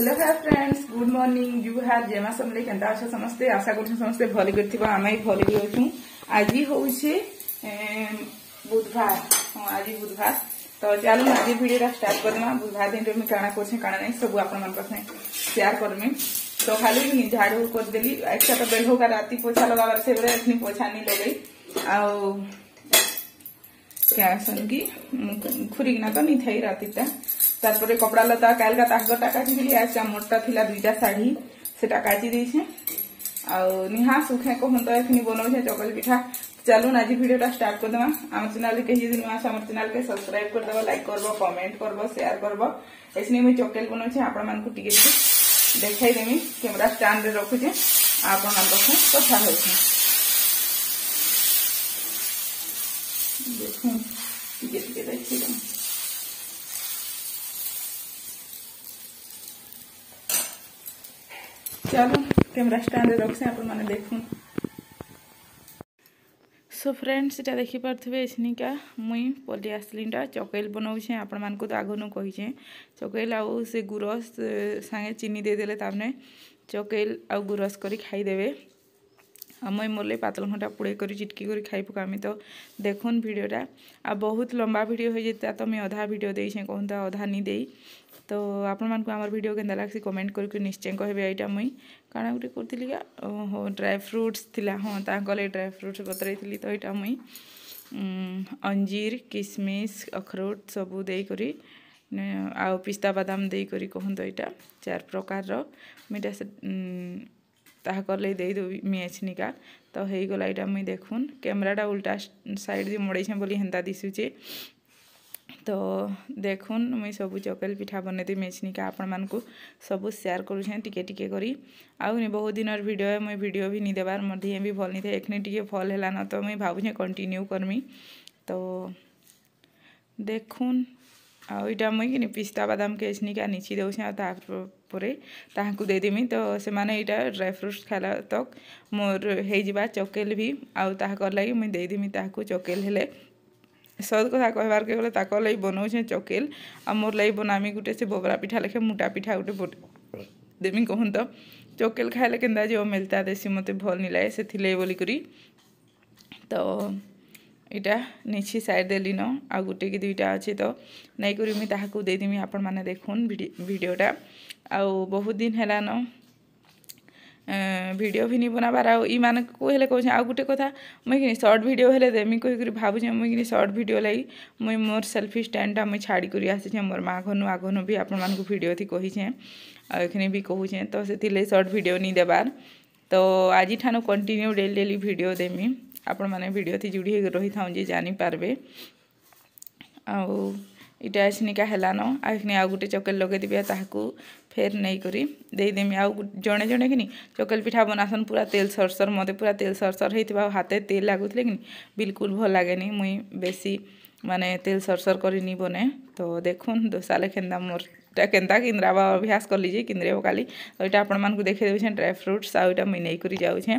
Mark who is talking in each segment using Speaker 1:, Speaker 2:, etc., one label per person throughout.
Speaker 1: Hello hi friends good morning you have जेमा समले Kenta अच्छा समस्ते आशा करछु समस्ते भली करथिबा आमे भली होछु। आज होउछे बुधवार आज बुधवार तो चलो आज वीडियो स्टार्ट करना। बुधवार दिन में काना करछे काना नहीं सब आपन मन पासे शेयर करमे। तो खाली झाड़ू कर देली अच्छा तो बेल होगा राती पोछा लगावर से बरे इतनी पोछा नहीं लगई आ क्या संगी खुरीना तो नहीं थई रातीटा तारपरे कपड़ा लता काल का ताकटा काटी दिली आज मोटा थिला दुईटा साड़ी सेटा काटी देछे आ निहा सुखे को हम तो एखनी बनौछे चकल पिठा। चलो आज वीडियोटा स्टार्ट कर देमा। आम चैनल के यदि नुआ हमर चैनल के सब्सक्राइब कर देबो, लाइक करबो, कमेंट करबो, शेयर करबो। एसने में चकल बनौछे आपण मान को टिके देखाई देमी। कैमरा स्टैंड रे रखुछे आपण मान को कथा होछे देखो टिके देखि चलो कैमरा स्टैंड रखसे आपण माने देखुन। सो फ्रेंड्स इटा देखि पारथबे एसनिका मुई पली आसलीटा चकैल बनाउछे। आपण मान को तो आगनु कहिछे चकैल आउ से गुरस संगे चीनी दे देले ताबने चकैल आउ गुरस करी खाई देबे। मुई मोरले पातल घंटा पुड़े करी चिटकी करी खाई पकामी। तो देखुन वीडियोटा आ बहुत लंबा वीडियो हो जेता तो मैं आधा वीडियो देइछे कहता आधा नहीं देई। तो आपण मान को हमर वीडियो केंदा लागसी कमेंट करके निश्चय कहबे। एटा मुई काना गुटे करतिली का हो ड्राई फ्रूट्स थिला हां ताकले ड्राई फ्रूट्स बतरैतिली। तो एटा मुई अंजीर किशमिश अखरोट सबू देई करी आ पिस्ता बादाम देई करी कहतो एटा 4 प्रकार रो मिटा से ताहा करले दे देबी एछनिका। तो हेई गला एटा मुई देखुन कैमराटा उल्टा साइड दे मोड़ैछे बोली हेंता दिसुचे। तो देखुन मुई सब चकल पिठा बनेती मेचनिका आपण मान को सब शेयर करूछे टिके टिके करी। आउ ने बहुत दिन और वीडियो मुई वीडियो भी नहीं देबार मोर दिए भी भल नहीं थे एखने टिके फल हैला न तो मुई भाबुछे कंटिन्यू करमी। तो देखुन आ इटा मुई कि पिस्ता बादाम के एसनिका निची देउछे आ तापरे ताहाकू दे देमी। तो से माने इटा ड्राई फ्रूट्स खाला तक मोर हे जिबा चकेल भी आउ ताहा कर लागि मुई दे देमी ताहाकू चकेल हेले सद कथा कहबार के गले ताक लई बनौछे चकेल आ मोर लई बनामी गुटे से बोबरा पिठा लेखे मोटा पिठा गुटे देमी कहन। तो चकेल खाइले केंदा जो मिलता देसी मते भल नि लागे सेथिले बोली करी। तो इटा निछि साइड देली न आ गुटे की दुईटा अछि तो नै करी मी ताहाकू दे देमी आपण माने देखुन वीडियोटा। आ बहुत दिन हैला न वीडियो भी नहीं बनाबार आ मान को हेले कहछे आ गुटे कथा मुई शॉर्ट वीडियो हेले देमी कहि करी भाबुछे मुई शॉर्ट वीडियो लाई मुई मोर सेल्फी स्टैंडटा मुई छाड़ी करी आसीछे मोर माँ घनु आघनु भी आपण मान को वीडियो थी कहिछे आ एखने भी कहूछे। तो सेतिले शॉर्ट वीडियो नहीं देबार। तो आज ठानु कंटिन्यू डेली डेली वीडियो देमी आपण माने वीडियो थी जुड़ी रही थाउ जे जानी पारबे। आ इटा एसनिका हैला न आखने आ गुटे चकल लगे दिबे ताहाकू फेर नहीं करी दे देमी। आ जणे जणे कि चकल पिठा बनासन पूरा तेल सरसर मते पूरा तेल सरसर हेतिबा हाथे तेल लागुतले कि बिल्कुल भल लागेनी मुई बेसी माने तेल सरसर करी नी बने। तो देखुन दोसाले केंदा मोर केंता किंद्राबा अभ्यास कर लीजिए किंद्रे काली। तो इटा आपण मान को देखे देउछे ड्राई फ्रूट्स आ इटा मुई नहीं करी जाउछे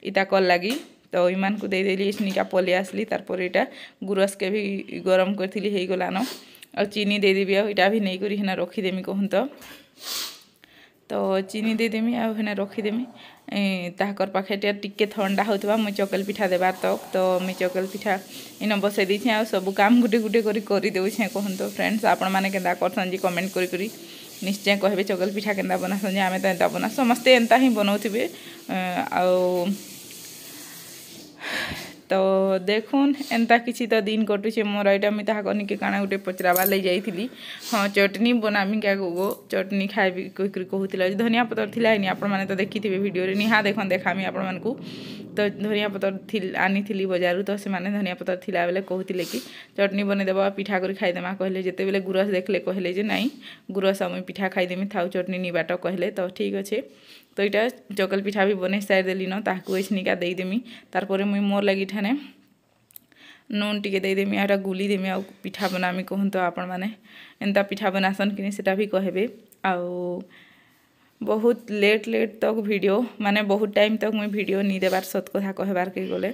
Speaker 1: इटा कल लागी। तो ईमान को दे देली स्निका पले आसली तारपर इटा गुरस के भी गरम करथिली हेई गला न आ चीनी दे देबी आ इटा भी नहीं करी हेना रखी देमी कहन। तो चीनी दे देमी आ हेना रखी देमी ताहाकर पाखे टिके ठंडा होतबा मुई चकल पिठा देबार तक। तो मुई चकल पिठा इन बसै दी आ सब काम गुटे गुटे करी देउछे कहन। तो फ्रेंड्स आपण माने केंदा करसन जी कमेंट करी करी निश्चय कहबे चकल पिठा केंदा बनासन जे आमे तो एंता बना समस्ते एंता ही बनाउथिबे। तो देखुन एंता किसी तो दिन कटुचे मोर एटा मी ताहा कनी के काना गुटे पचराबा ले जाइथिली हाँ चटनी बनामी क्या गो चटनी खाइबी कहि करी कहूतिला धनिया पतर थिला नि आपण माने तो देखिथिबे वीडियो रे निहा देखन देखामी आपण मान को। तो धनिया पतर थिल आनीथिली बजारु तो से माने धनिया पतर थिला बेले कहूतिले कि चटनी बने देबा पिठा करी खाइ देमा कहले जेते बेले गुरस देखले कहले जे नाही गुरस हम पिठा खाइ देमी थाउ चटनी नि बाट कहले। तो ठीक अछि। तो इटा चकल पिठा भी बने साइड देली न ताहाकू एछनिका दे देमी तारपरे मुई मोर लागि ठाने नून टिके दे देमी आटा गुली देमी आ पिठा बनामी कहन। तो आपण माने एंता पिठा बनासन कि सेटा भी कहबे। आ बहुत लेट तक वीडियो माने बहुत टाइम तक मुई वीडियो नहीं देवार सत कथा कहबार के गले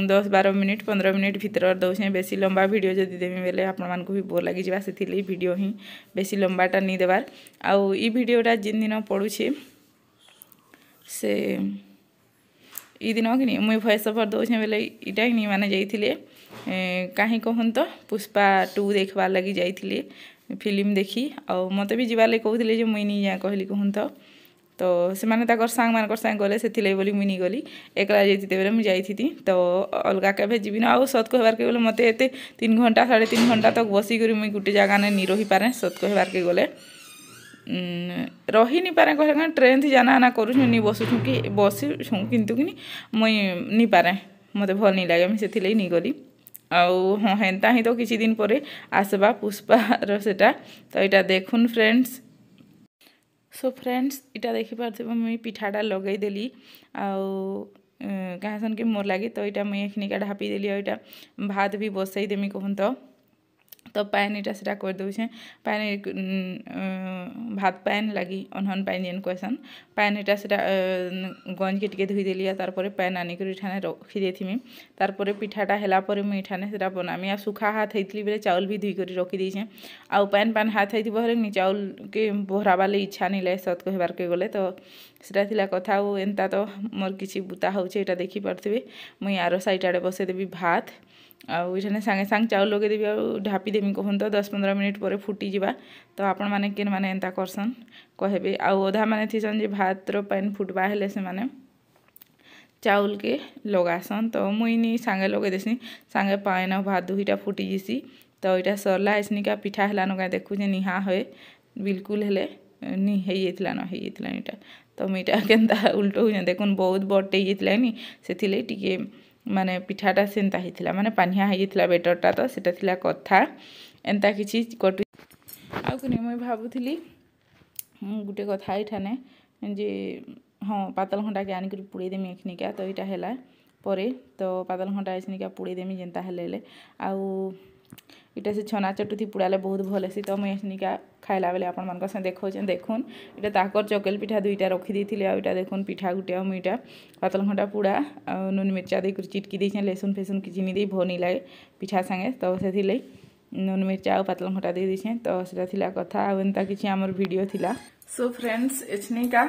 Speaker 1: 10-12 मिनिट 15 मिनिट भीतर दौचे बेसी लंबा वीडियो जदि देवी बेले आपण भी बोर लगी जा से वीडियो ही बेसी लंबाटा नहीं देवार आउ ई वीडियोटा जिन दिन पड़ुछे से ई दिन कि मुई भॉइस ओवर दौचे बेले इटा कि माने जाइथिले कहीं कहून तो पुष्पा 2 देखबार लगी जाइथिले फिल्म देखी और मत भी जीवार लगे कहते जो मुई नहीं जाए कहली कहून तो से माने सांग मान सांग गले से बोली मुई नहीं गली एकला जाती बेले मुझे जाती तो अलग केवे जीवन आउ सत कहबार के गले मत 3 घंटा 3.5 घंटा तक बसिक मुई गोटे जगह नहीं रही पारे सत कहबार के गले रही नहीं पारे कह ट्रेन थी जाना आना करूँ नहीं बसुँ कि बसुँ किंतु कि मुई नहीं पारे मत भल नहीं लगे मुझे से नहीं गली आउ हाँ हेन्ता ही तो किसी दिन पर आसबा पुष्पार सेटा तो यहाँ देखुन फ्रेंड्स सो फ्रेंड्स इटा देखिपारे मुई पिठाटा लगेदेली आउ कहासन कि मोर लगी तो यहाँ मुई एखनिका ढापीदेली और यहाँ भात भी बसई देमी कहूँ तो पैन इटा सेटा कर दूचे पैन भात पैन लगी अनहन पैन जेन कहसन पैन इटा सेटा गंज के टिके धोईदेली तारपर पैन आनिक इठाने रखी देमी तारपर पिठाटा हैला पर मुई इठाने सेटा बनामी आ सुखा हाथ होती बेले चाउल भी धोई कर रखी देछे आउ पैन पैन हाथ होती हेले नी चाउल के भराबाले इच्छा नहीं लगे सत कहबार के गले तो सेटा थिला कथा आउ एंता तो मोर किछि बुता होचे एटा देखि पारथिबे मुई आरो साइड आड़े बसे देबी भात आउ इठाने सांगे सांग चाउल लगे देवी आउ ढापी देमी कहूँ तो 10-15 मिनिट पर फुटी जावा तो आपण मैंने केन मैंने एंता करसन कहबे आउ अधा मैंने थीसन जे भात रो पैन फुटबा हेले से माने चाउल के लगासन तो मुई नहीं सांगे लगे देसी सांगे पैन भात दुईटा फुटी जीसी तो यहाँ सरला एसनिका पिठा हेलान क्या देखु जे निहा हुए बिल्कुल हेले नहीं होइएथिला न होइएथिला इटा तो मुईटा केनता उल्टो हो देखुन बहुत बटे होइएथिला नी सेथिले टिके माने पिठाटा सेंता होइथिला माने पानिया होइएथिला बेटरटा तो सेटा थिला कथा एंता किछि कटु आ कि मुई भाबुथिली गुटे कथा इठाने जे हाँ पातल घंटा के आनिक पुड़े देमी एखनिका तो यहाँ है परे तो पातल घंटा एखनिका पुड़े देमी जेनता हेले आउ इटा से छना चटुथी पुड़ाले बहुत भल हेसी तो मुई एखनिका खाइला बेले आपण मान से देखौछन देखुन इटा ताकर चकेल पिठा दुईटा रखी देथिले आ इटा देखुन पिठा गुटे आ मुईटा पातल घंटा पुड़ा आ नून मिर्चा दे चिटकी देछन लहसुन फेसुन किछि नहीं दे भो नहीं लागे पिठा संगे तो से नून मिर्चा आ पातल घंटा दे देछे तो सेटा थिला कथा आ एंता किछि हमर वीडियो थिला सो फ्रेंड्स एछनिका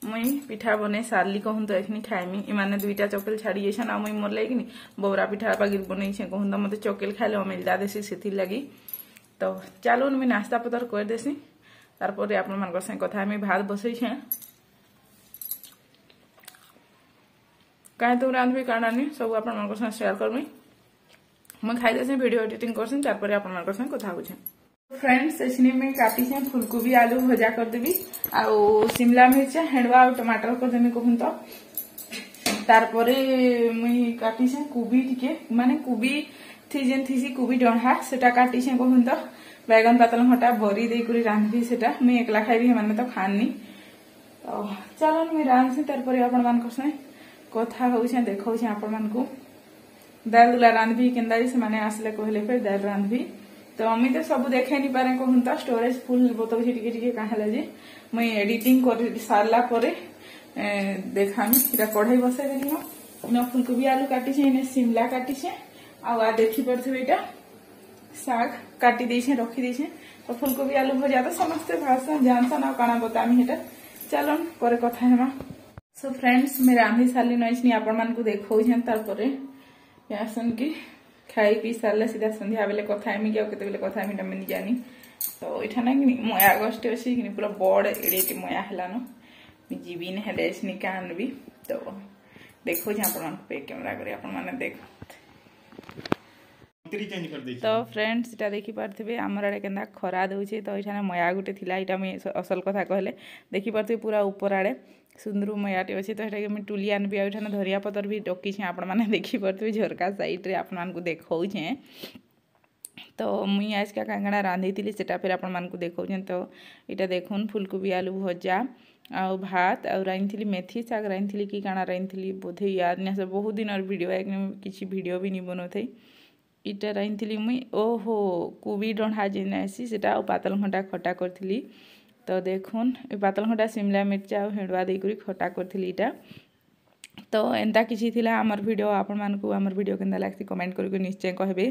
Speaker 1: मुई पिठा बने सारली कहूँ तो एखनी खाइमी इमाने दुईटा चकेल छाड़ी जाइछन आ मुई मोर लगे कि बौरा पिठा बागिर बनईछे कहूँ तो मत चकेल खाइले अमिलदा देसी से लगी तो चलो मुई नास्ता पतर कर देसी तारपर आपण मान संगे कथा आमी भात बसईछे कहीं तुम रांधबी काणानी सब आपण मान संगे शेयर करमी मुई खाई देसी वीडियो एडिटिंग करसी तारपर आपण मान संगे कथा होछे फ्रेंड्स एछनी में काटी छे फूलकोबी आलू भजा कर देबी आउ शिमला मिर्च हेंडवा और टमाटर कर देमी कहूँ तो तारपरे मुई काटी छे कोबी टिके माने कोबी थी जेन थीसी कोबी डंडा सेटा काटी छे कहूँ तो बैगन पातल घंटा भरी दे करी रांधबी सेटा मुई एकला खाइबी माने तो खानी तो चलो मुई रांधसी तारपरे आपण मान संगे कथा होछे देखौछे आपण मान को दाल दुला रांधबी केंदा से माने आसले कहले फिर दाल रांधबी तो अमी तो सब देखे नहीं पारे कहूँ तो स्टोरेज फुल बताऊँ टिके कहे जे मुई एडिटिंग कर सारला परे देखामी इटा कढ़ाई बसाई देनी इन फुलकोबी आलू काटी इन शिमला काटी आ देखी पारे यहाँ साग काटी देछे रखी देछे तो फुलकोबी आलू भजा तो समस्ते भाषण जानसन आ काना बतामी हेटा चलन करे कथा हेमा सो फ्रेंड्स मैं रांधि सारी नई आपण मानकु देखौछन तारपरे यासन की खाई पी सारे सीधा संध्या बेले कथा आमी कि बेले कथा आमी नहीं जानी तो इठा ना कि मया गस्ट अच्छी कि पूरा बड़ एड़े मया हेलान जीवी ने हेले निका आनबी तो देखो पे कैमरा करी आपण माने देख तो फ्रेंड्स इटा देखी पारे आमर आड़े के खरा दूचे तो यहाँ मया गोटे थिला इटा मुझे असल कथा कहले देखी पारे पूरा ऊपर आड़े सुंदर मयाटे अच्छे तो ये मुझे टुली आनबी आठ धरिया पतर भी डकीछे आपण मैंने देखी पारे झरका साइड्रे आपण देखौछे तो मुई आज का कांगड़ा रांधी थी सेटा फिर आपण मानकु देखौछे तो यहाँ देखुन फुलकोबी आलू भजा आ भात आ रांधी मेथी शाग रांधी कि काଣା रांधी बोधे याद नहीं बहुत दिन वीडियो किसी वीडियो भी नहीं बनौथी इटा रांधी मुई ओहो कोबी डंडा जेन आसी सेटा पातल घंटा खटा करी तो देखुन पातलघंटा शिमला मिर्चा और हेडुआ देकर खटा करी इटा तो एंता किसी थिला आमर वीडियो आपण मानकु आमर वीडियो केंदा लागसी कमेंट करके निश्चय कहबे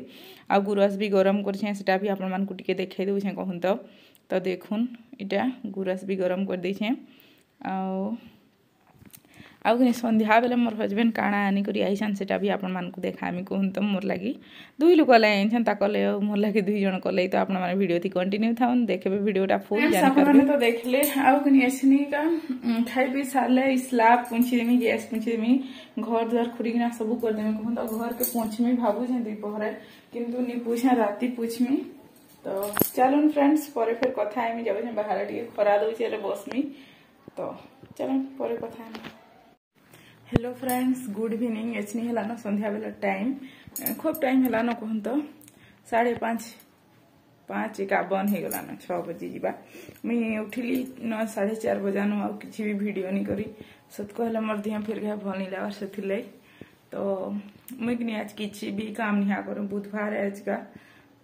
Speaker 1: आ गुरस भी गरम करछे सेटा भी आपण मानकु टिके देखाइ दउ छे कहून तो देखुन इटा गुरस भी गरम कर दै छे आउ कि संध्या बेले मोर हजबैंड काଣା आनी करी आइछन सेटा भी आपण मानकु देखामी कहून तो मोर लागी दुई लोक लै आइछन ताकले मोर लागी दुई जण कले तो आपण माने वीडियो थी कंटिन्यू थाउन देखबे वीडियोटा फुल जानकारी तो देखले आउ कि एसनी का खाइ पी साले स्लैब पुंछि देमी गैस पुंछि देमी घर द्वार खुरिना सब कर देमी कहून तो घर के पोंछमी भाबु जे दुपहर किंतु नि पूछा राती पूछमी तो चलन फ्रेंड्स परे फिर कथा आइमी जाबे जे बाहर टिके खरा दउ चले बसमी तो चलन परे कथा आइमी हेलो फ्रेंड्स गुड इवनिंग एचनी है ना संध्या बेला टाइम खूब टाइम है ना कहूँ तो 5:30 51 हो गला 6 बजे जीवा मुई उठिली 4:30 बजान आ किसी भी वीडियो नहीं करी सत कहले मोर दिया फिर गया भल नहीं लगा से तो मुई कि आज किसी भी काम नहीं कर बुधवार है आज का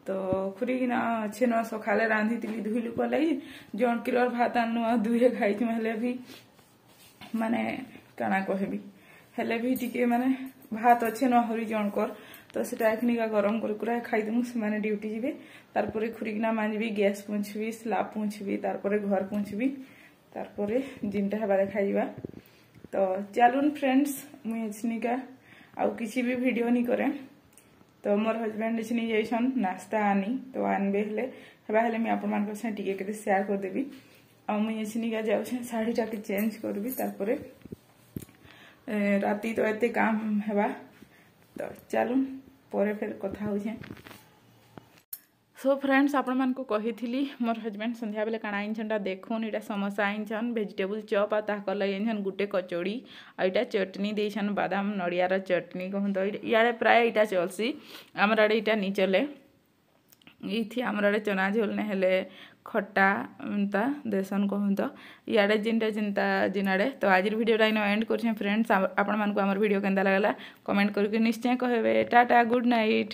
Speaker 1: तो खुरीना अच्छे न सकाले रांधी दुई लोक लगी जन किलो भात आनु दुहे खाई हेले भी माने काना कहबी हेले भी टिके माने भात अच्छे न हरी जनकर तो सेटा एखनिका गरम कर खाई देमु से माने ड्यूटी जीवे तारपरे खुरिकना मांजबी गैस पुंछबी स्लाब पुंछबी तारपरे घर पुंछबी तारपरे जिनटा हेबारे खाइबा तो चलुन फ्रेंड्स मुई एखनिका आउ किसी भी वीडियो नहीं करे तो मोर हजबैंड एखनी जाइछन नाश्ता आनी तो आनबे हेले हेबा हेले मैं आपण मानक से टिके केते शेयर कर देबी आ मुई एखनिका जाउछे साड़ीटा के चेंज करबी तारपरे राती तो एते काम हेबा तो चलू परे फिर कथा हो सो फ्रेंड्स आपण मान को कही मोर हजबैंड संध्या बेले काଣା आइछन देखुन इटा समोसा आइछन वेजिटेबल चॉप आ ताकर लगे आइछन गुटे कचौड़ी आ इटा चटनी देछन बादाम नड़ियार चटनी कहूँ तो इयाड़े प्राय इटा चलसी आमर आड़े इटा नहीं चले इथि आमर आड़े चना झोल ने हेले खट्टा देसन कहूँ तो इे जिनटा जिनता जिनाड़े तो आज वीडियोटा इन एंड कर फ्रेंड्स आपण मानकु आमर वीडियो केंदा लागला कमेंट करके निश्चय कहबे टाटा गुड नाइट।